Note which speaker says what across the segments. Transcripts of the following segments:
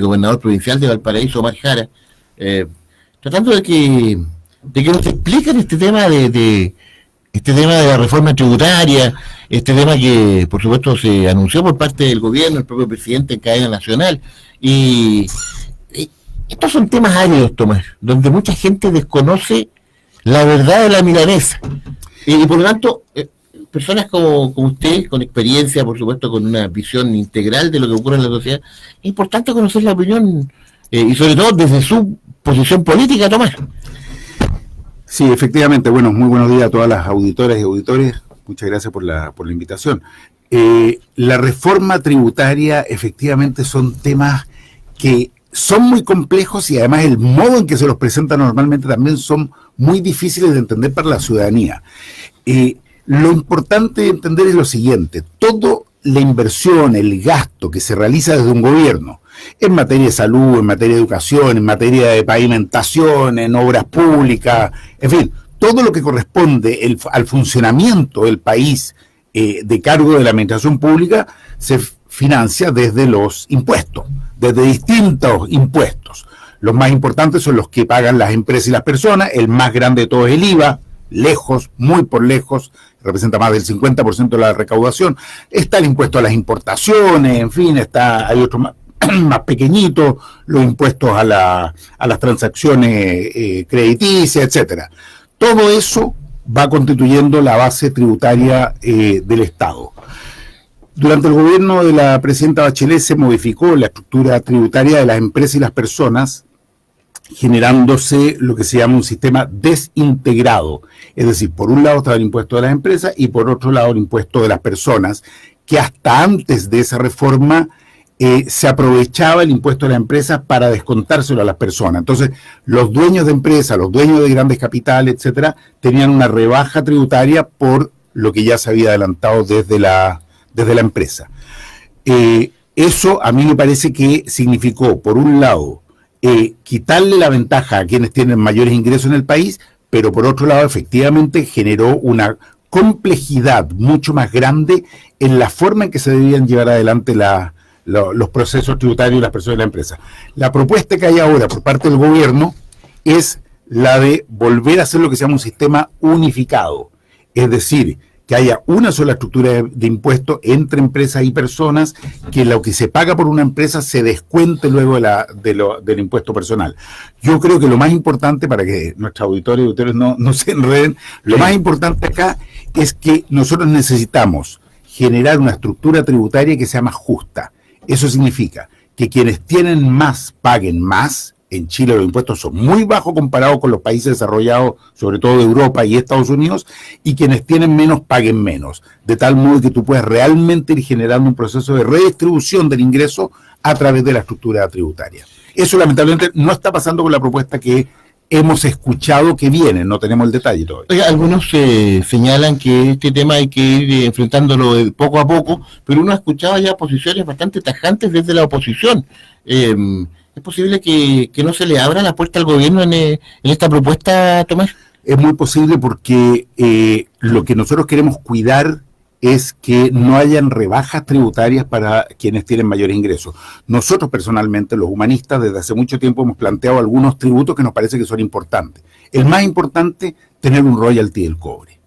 Speaker 1: gobernador provincial de Valparaíso, Omar Jara, eh, tratando de que nos expliquen este tema de la reforma tributaria, este tema que por supuesto se anunció por parte del gobierno, el propio presidente en cadena nacional, y, y estos son temas áridos, Tomás, donde mucha gente desconoce la verdad de la milanesa, y por lo tanto, personas como usted, con experiencia, por supuesto, con una visión integral de lo que ocurre en la sociedad, es importante conocer la opinión, y sobre todo desde su posición política, Tomás.
Speaker 2: Sí, efectivamente. Bueno, muy buenos días a todas las auditoras y auditores. Muchas gracias por la invitación. La reforma tributaria, efectivamente, son temas que son muy complejos y además el modo en que se los presenta normalmente también son muy difíciles de entender para la ciudadanía. Lo importante de entender es lo siguiente: toda la inversión, el gasto que se realiza desde un gobierno, en materia de salud, en materia de educación, en materia de pavimentación, en obras públicas, en fin, todo lo que corresponde al funcionamiento del país de cargo de la administración pública se financia desde los impuestos, desde distintos impuestos. Los más importantes son los que pagan las empresas y las personas. El más grande de todos es el IVA, lejos, muy por lejos, representa más del 50% de la recaudación. Está el impuesto a las importaciones, en fin, hay otro más pequeñito, los impuestos a las transacciones crediticias, etcétera. Todo eso va constituyendo la base tributaria del Estado. Durante el gobierno de la presidenta Bachelet se modificó la estructura tributaria de las empresas y las personas, generándose lo que se llama un sistema desintegrado. Es decir, por un lado estaba el impuesto de las empresas y por otro lado el impuesto de las personas, que hasta antes de esa reforma se aprovechaba el impuesto de las empresas para descontárselo a las personas. Entonces, los dueños de empresas, los dueños de grandes capitales, etcétera, tenían una rebaja tributaria por lo que ya se había adelantado desde la empresa. Eso a mí me parece que significó, por un lado, quitarle la ventaja a quienes tienen mayores ingresos en el país, pero por otro lado, efectivamente, generó una complejidad mucho más grande en la forma en que se debían llevar adelante los procesos tributarios de las personas y la empresa. La propuesta que hay ahora por parte del gobierno es la de volver a hacer lo que se llama un sistema unificado, es decir, que haya una sola estructura de impuestos entre empresas y personas, que lo que se paga por una empresa se descuente luego del impuesto personal. Yo creo que lo más importante, para que nuestros auditores y auditores no se enreden, lo más importante acá es que nosotros necesitamos generar una estructura tributaria que sea más justa. Eso significa que quienes tienen más paguen más. En Chile los impuestos son muy bajos comparados con los países desarrollados, sobre todo de Europa y Estados Unidos, y quienes tienen menos paguen menos, de tal modo que tú puedes realmente ir generando un proceso de redistribución del ingreso a través de la estructura tributaria. Eso lamentablemente no está pasando con la propuesta que hemos escuchado que viene, no tenemos el detalle todavía.
Speaker 1: Oiga, algunos señalan que este tema hay que ir enfrentándolo poco a poco, pero uno ha escuchado ya posiciones bastante tajantes desde la oposición. ¿Es posible que no se le abra la puerta al gobierno en esta propuesta, Tomás?
Speaker 2: Es muy posible, porque lo que nosotros queremos cuidar es que no hayan rebajas tributarias para quienes tienen mayores ingresos. Nosotros personalmente, los humanistas, desde hace mucho tiempo hemos planteado algunos tributos que nos parece que son importantes. El más importante, tener un royalty del cobre.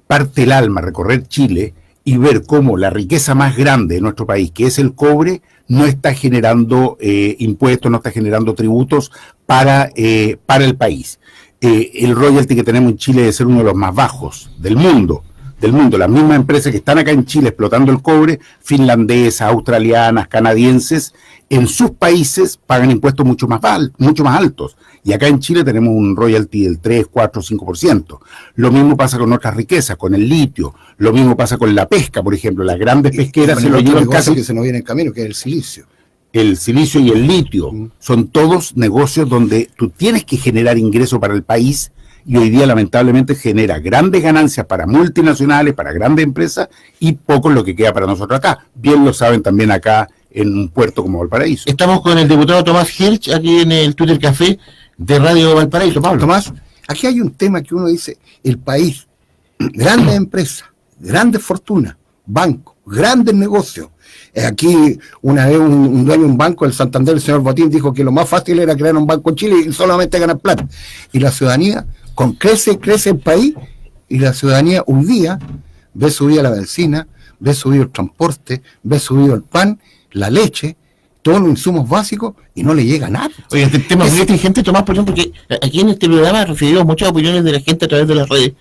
Speaker 2: Parte el alma recorrer Chile y ver cómo la riqueza más grande de nuestro país, que es el cobre, no está generando impuestos, no está generando tributos para el país. El royalty que tenemos en Chile debe ser uno de los más bajos del mundo. Las mismas empresas que están acá en Chile explotando el cobre, finlandesas, australianas, canadienses, en sus países pagan impuestos mucho más altos. Y acá en Chile tenemos un royalty del 3, 4, 5%. Lo mismo pasa con otras riquezas, con el litio. Lo mismo pasa con la pesca, por ejemplo. Las grandes pesqueras se lo llevan casi...
Speaker 3: que se nos viene en camino, que es el silicio.
Speaker 2: El silicio y el litio son todos negocios donde tú tienes que generar ingresos para el país, y hoy día lamentablemente genera grandes ganancias para multinacionales, para grandes empresas, y poco lo que queda para nosotros acá. Bien lo saben también acá en un puerto como Valparaíso.
Speaker 1: Estamos con el diputado Tomás Herch aquí en el Twitter Café de Radio Valparaíso. Pablo.
Speaker 3: Tomás, aquí hay un tema que uno dice: el país, grandes empresas, grandes fortunas, bancos, grandes negocios, Aquí una vez un dueño de un banco, el Santander, el señor Botín, dijo que lo más fácil era crear un banco en Chile y solamente ganar plata. Y la ciudadanía, crece el país, y la ciudadanía un día ve subida la benzina, ve subido el transporte, ve subido el pan, la leche, todos los insumos básicos, y no le llega nada.
Speaker 1: Oye, este tema es muy inteligente, Tomás, por ejemplo, porque aquí en este programa recibimos muchas opiniones de la gente a través de las redes,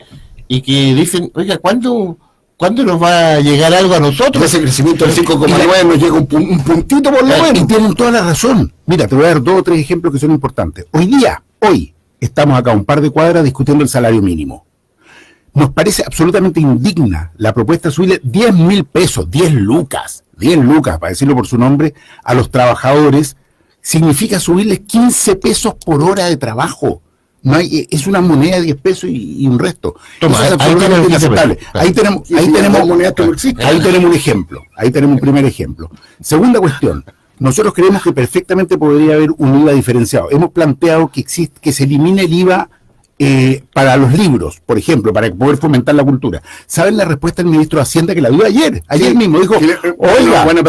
Speaker 1: y que dicen, oiga, ¿cuándo nos va a llegar algo a nosotros?
Speaker 3: Ese crecimiento del 5,9 nos llega un puntito por lo menos.
Speaker 2: Y tienen toda la razón. Mira, te voy a dar 2 o 3 ejemplos que son importantes. Hoy, estamos acá a un par de cuadras discutiendo el salario mínimo. Nos parece absolutamente indigna la propuesta de subirle 10.000 pesos, 10 lucas, para decirlo por su nombre, a los trabajadores. Significa subirles 15 pesos por hora de trabajo. No hay, es una moneda de 10 pesos y un resto.
Speaker 1: Toma,
Speaker 2: eso es absolutamente inaceptable. Ahí tenemos un ejemplo. Ahí tenemos un primer ejemplo. Segunda cuestión. Nosotros creemos que perfectamente podría haber un IVA diferenciado. Hemos planteado que se elimine el IVA para los libros, por ejemplo, para poder fomentar la cultura. ¿Saben la respuesta del ministro de Hacienda que la dio ayer? Ayer mismo dijo, oiga, después van a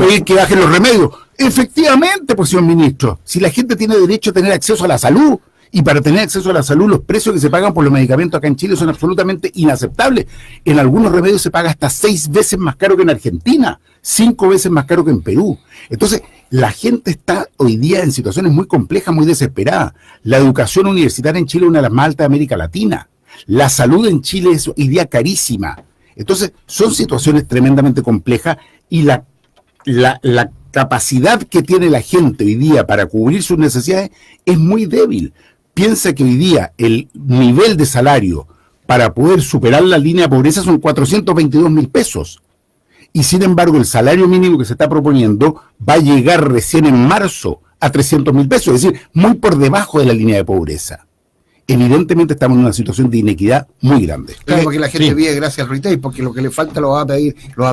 Speaker 2: pedir que bajen los remedios. Efectivamente, pues, señor ministro, si la gente tiene derecho a tener acceso a la salud, y para tener acceso a la salud, los precios que se pagan por los medicamentos acá en Chile son absolutamente inaceptables. En algunos remedios se paga hasta 6 veces más caro que en Argentina, 5 veces más caro que en Perú. Entonces, la gente está hoy día en situaciones muy complejas, muy desesperadas. La educación universitaria en Chile es una de las más altas de América Latina. La salud en Chile es hoy día carísima. Entonces, son situaciones tremendamente complejas, y la capacidad que tiene la gente hoy día para cubrir sus necesidades es muy débil. Piensa que hoy día el nivel de salario para poder superar la línea de pobreza son 422.000 pesos. Y sin embargo, el salario mínimo que se está proponiendo va a llegar recién en marzo a 300.000 pesos, es decir, muy por debajo de la línea de pobreza. Evidentemente estamos en una situación de inequidad muy grande.
Speaker 3: Claro, porque la gente vive gracias al retail, porque lo que le falta lo va a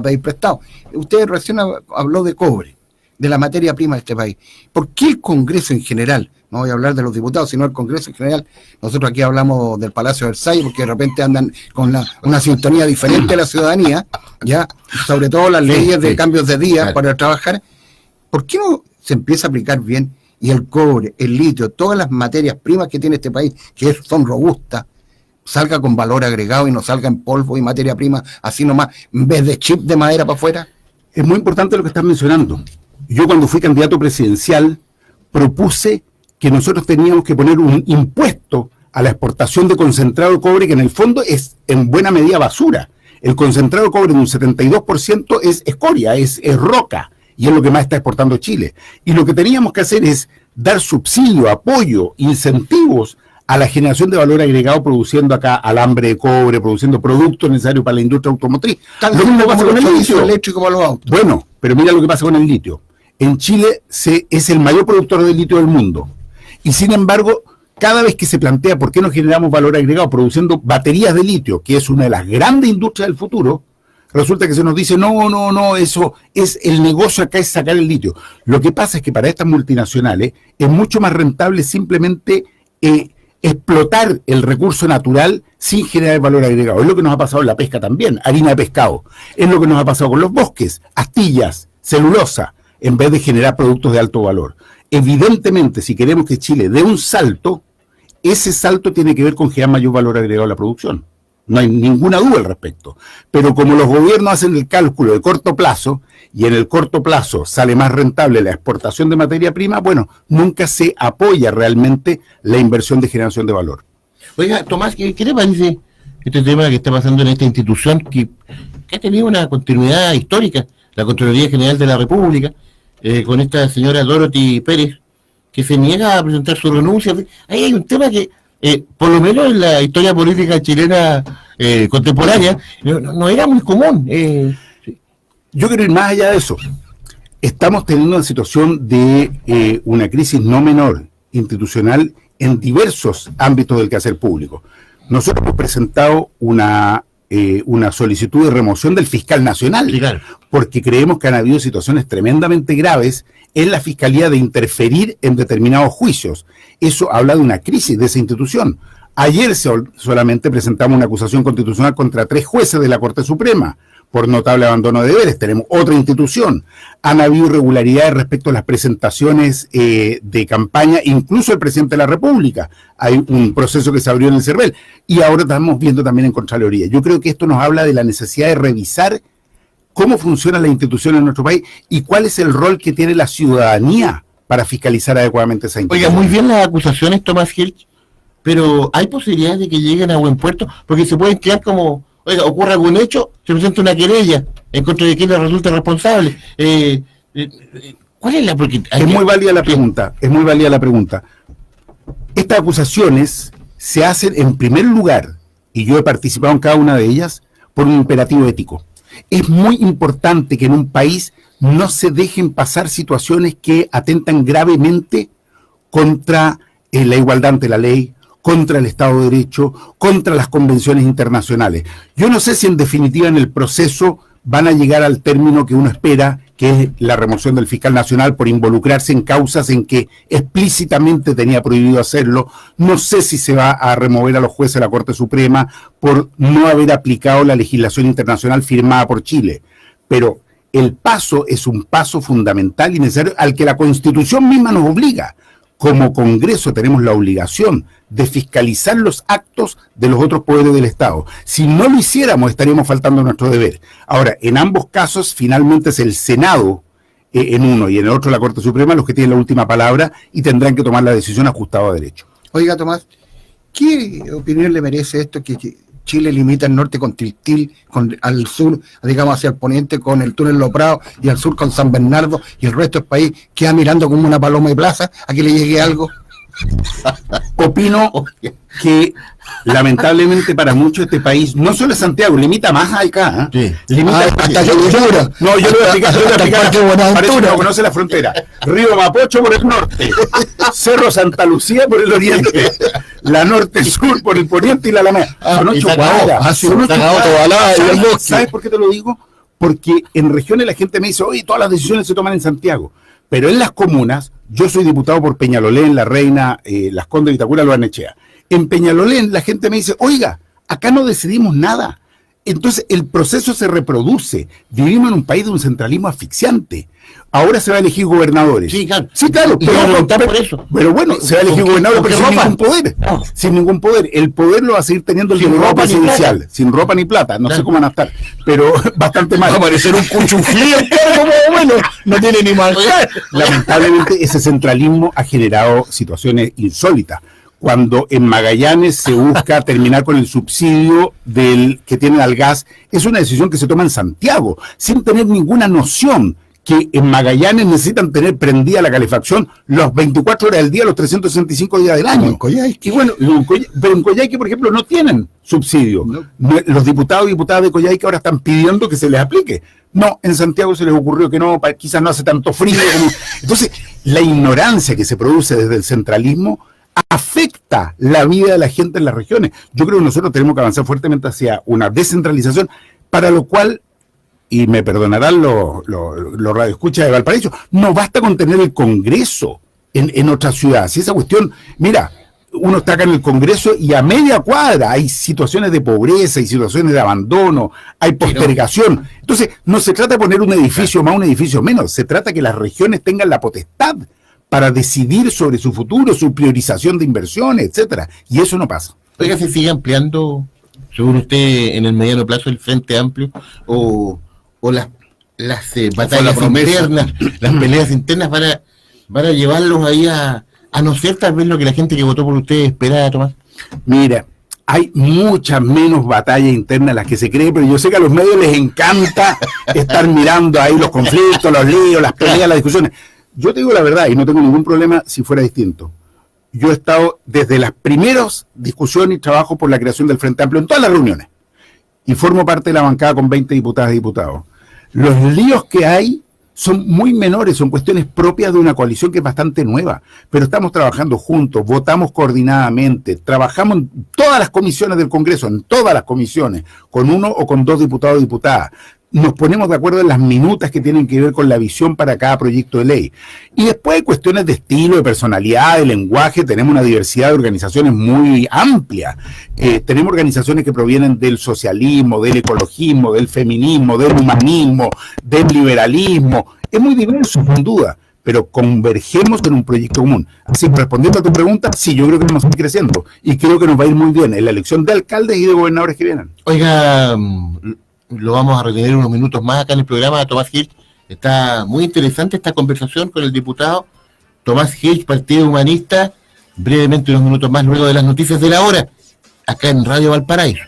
Speaker 3: pedir prestado. Usted recién habló de cobre, de la materia prima de este país. ¿Por qué el Congreso en general, no voy a hablar de los diputados, sino el Congreso en general, nosotros aquí hablamos del Palacio de Versalles, porque de repente andan con una sintonía diferente a la ciudadanía, ya, sobre todo las leyes de cambios de día para trabajar? ¿Por qué no se empieza a aplicar bien, y el cobre, el litio, todas las materias primas que tiene este país, que son robustas, salga con valor agregado y no salga en polvo y materia prima así nomás, en vez de chip de madera para afuera?
Speaker 2: Es muy importante lo que estás mencionando. Yo, cuando fui candidato presidencial, propuse que nosotros teníamos que poner un impuesto a la exportación de concentrado de cobre, que en el fondo es en buena medida basura. El concentrado de cobre en un 72% es escoria, es roca, y es lo que más está exportando Chile. Y lo que teníamos que hacer es dar subsidio, apoyo, incentivos a la generación de valor agregado, produciendo acá alambre de cobre, produciendo productos necesarios para la industria automotriz.
Speaker 3: Lo mismo pasa con el litio eléctrico para los autos.
Speaker 2: Bueno, pero mira lo que pasa con el litio. En Chile es el mayor productor de litio del mundo. Y sin embargo, cada vez que se plantea por qué no generamos valor agregado produciendo baterías de litio, que es una de las grandes industrias del futuro, resulta que se nos dice, no, eso es el negocio acá, es sacar el litio. Lo que pasa es que para estas multinacionales es mucho más rentable simplemente explotar el recurso natural sin generar valor agregado. Es lo que nos ha pasado en la pesca también, harina de pescado. Es lo que nos ha pasado con los bosques, astillas, celulosa, en vez de generar productos de alto valor. Evidentemente, si queremos que Chile dé un salto, ese salto tiene que ver con generar mayor valor agregado a la producción. No hay ninguna duda al respecto. Pero como los gobiernos hacen el cálculo de corto plazo, y en el corto plazo sale más rentable la exportación de materia prima, bueno, nunca se apoya realmente la inversión de generación de valor.
Speaker 1: Oiga, Tomás, ¿qué le parece este tema que está pasando en esta institución que ha tenido una continuidad histórica, la Contraloría General de la República, con esta señora Dorothy Pérez, que se niega a presentar su renuncia? Ahí hay un tema que, por lo menos en la historia política chilena contemporánea, no era muy común.
Speaker 2: Yo quiero ir más allá de eso. Estamos teniendo una situación de una crisis no menor institucional en diversos ámbitos del quehacer público. Nosotros hemos presentado una solicitud de remoción del fiscal nacional, sí, claro, porque creemos que han habido situaciones tremendamente graves en la fiscalía de interferir en determinados juicios. Eso habla de una crisis de esa institución. Ayer solamente presentamos una acusación constitucional contra 3 jueces de la Corte Suprema por notable abandono de deberes. Tenemos otra institución. Han habido irregularidades respecto a las presentaciones de campaña, incluso el presidente de la República. Hay un proceso que se abrió en el CERVEL. Y ahora estamos viendo también en Contraloría. Yo creo que esto nos habla de la necesidad de revisar cómo funcionan las instituciones en nuestro país y cuál es el rol que tiene la ciudadanía para fiscalizar adecuadamente esa institución.
Speaker 1: Oiga, muy bien las acusaciones, Tomás Hirsch, pero ¿hay posibilidades de que lleguen a buen puerto? Porque se pueden quedar como, oiga, ocurre algún hecho, se presenta una querella en contra de quien le resulta responsable. ¿Cuál es la...? Porque
Speaker 2: es muy válida la pregunta, es muy válida la pregunta. Estas acusaciones se hacen en primer lugar, y yo he participado en cada una de ellas, por un imperativo ético. Es muy importante que en un país no se dejen pasar situaciones que atentan gravemente contra la igualdad ante la ley, contra el Estado de Derecho, contra las convenciones internacionales. Yo no sé si en definitiva en el proceso van a llegar al término que uno espera, que es la remoción del fiscal nacional por involucrarse en causas en que explícitamente tenía prohibido hacerlo. No sé si se va a remover a los jueces de la Corte Suprema por no haber aplicado la legislación internacional firmada por Chile. Pero el paso es un paso fundamental y necesario al que la Constitución misma nos obliga. Como Congreso tenemos la obligación de fiscalizar los actos de los otros poderes del Estado. Si no lo hiciéramos, estaríamos faltando a nuestro deber. Ahora, en ambos casos, finalmente es el Senado, en uno y en el otro la Corte Suprema, los que tienen la última palabra y tendrán que tomar la decisión ajustada a derecho.
Speaker 3: Oiga, Tomás, ¿qué opinión le merece esto que Chile limita el norte con Tiltil, al sur, digamos hacia el poniente con el túnel Los Prados y al sur con San Bernardo y el resto del país queda mirando como una paloma de plaza a que le llegue algo?
Speaker 2: Opino que lamentablemente para muchos este país, no solo es Santiago, limita más acá, ¿eh?
Speaker 1: Sí.
Speaker 2: Limita
Speaker 3: hasta Buenaventura.
Speaker 2: No, yo lo voy a explicar,
Speaker 3: Buenaventura.
Speaker 2: parece que no conoce la frontera. Río Mapocho por el norte, Cerro Santa Lucía por el oriente, la norte sur por el poniente y la Alameda. Son 8 cuadras. ¿Sabes por qué te lo digo? Porque en regiones la gente me dice, oye, todas las decisiones se toman en Santiago. Pero en las comunas, yo soy diputado por Peñalolén, La Reina, Las Condes, Vitacura, Loarnechea. En Peñalolén la gente me dice, oiga, acá no decidimos nada. Entonces el proceso se reproduce. Vivimos en un país de un centralismo asfixiante. Ahora se va a elegir gobernadores.
Speaker 1: Sí, claro.
Speaker 2: Por eso. Pero bueno, se va a elegir gobernadores, pero sin ningún poder.
Speaker 1: No.
Speaker 2: Sin ningún poder. El poder lo va a seguir teniendo el diputado presidencial. Sin ropa ni plata. No sé cómo van a estar. Pero bastante mal.
Speaker 1: Va a parecer un cuchuflí, como bueno, no tiene ni mal.
Speaker 2: Lamentablemente ese centralismo ha generado situaciones insólitas. Cuando en Magallanes se busca terminar con el subsidio del que tienen al gas, es una decisión que se toma en Santiago, sin tener ninguna noción que en Magallanes necesitan tener prendida la calefacción las 24 horas del día, los 365 días del año. Y bueno, pero en Coyhaique, por ejemplo, no tienen subsidio. No. Los diputados y diputadas de Coyhaique ahora están pidiendo que se les aplique. No, en Santiago se les ocurrió que no, quizás no hace tanto frío. Entonces, la ignorancia que se produce desde el centralismo afecta la vida de la gente en las regiones. Yo creo que nosotros tenemos que avanzar fuertemente hacia una descentralización, para lo cual, y me perdonarán los radioescuchas de Valparaíso, no basta con tener el Congreso en otra ciudad. Si esa cuestión, mira, uno está acá en el Congreso y a media cuadra hay situaciones de pobreza, hay situaciones de abandono, hay postergación. Entonces, no se trata de poner un edificio más, un edificio menos, se trata que las regiones tengan la potestad para decidir sobre su futuro, su priorización de inversiones, etcétera. Y eso no pasa.
Speaker 1: Oiga, ¿se sigue ampliando, según usted, en el mediano plazo el Frente Amplio o las batallas internas, las peleas internas para llevarlos ahí a no ser tal vez lo que la gente que votó por usted esperaba, Tomás?
Speaker 2: Mira, hay muchas menos batallas internas de las que se cree, pero yo sé que a los medios les encanta estar mirando ahí los conflictos, los líos, las peleas, las discusiones. Yo te digo la verdad, y no tengo ningún problema si fuera distinto. Yo he estado desde las primeras discusiones y trabajo por la creación del Frente Amplio en todas las reuniones. Y formo parte de la bancada con 20 diputadas y diputados. Los líos que hay son muy menores, son cuestiones propias de una coalición que es bastante nueva. Pero estamos trabajando juntos, votamos coordinadamente, trabajamos en todas las comisiones del Congreso, en todas las comisiones, con uno o con dos diputados o diputadas. nos ponemos de acuerdo en las minutas que tienen que ver con la visión para cada proyecto de ley. Y después hay cuestiones de estilo, de personalidad, de lenguaje. Tenemos una diversidad de organizaciones muy amplia. Tenemos organizaciones que provienen del socialismo, del ecologismo, del feminismo, del humanismo, del liberalismo. Es muy diverso, sin duda, pero convergemos en un proyecto común. Así que, respondiendo a tu pregunta, sí, yo creo que vamos a ir creciendo y creo que nos va a ir muy bien en la elección de alcaldes y de gobernadores que vienen.
Speaker 1: Oiga, lo vamos a retener unos minutos más acá en el programa. Tomás Hirsch, está muy interesante esta conversación con el diputado Tomás Hirsch, Partido Humanista, brevemente unos minutos más luego de las noticias de la hora, acá en Radio Valparaíso.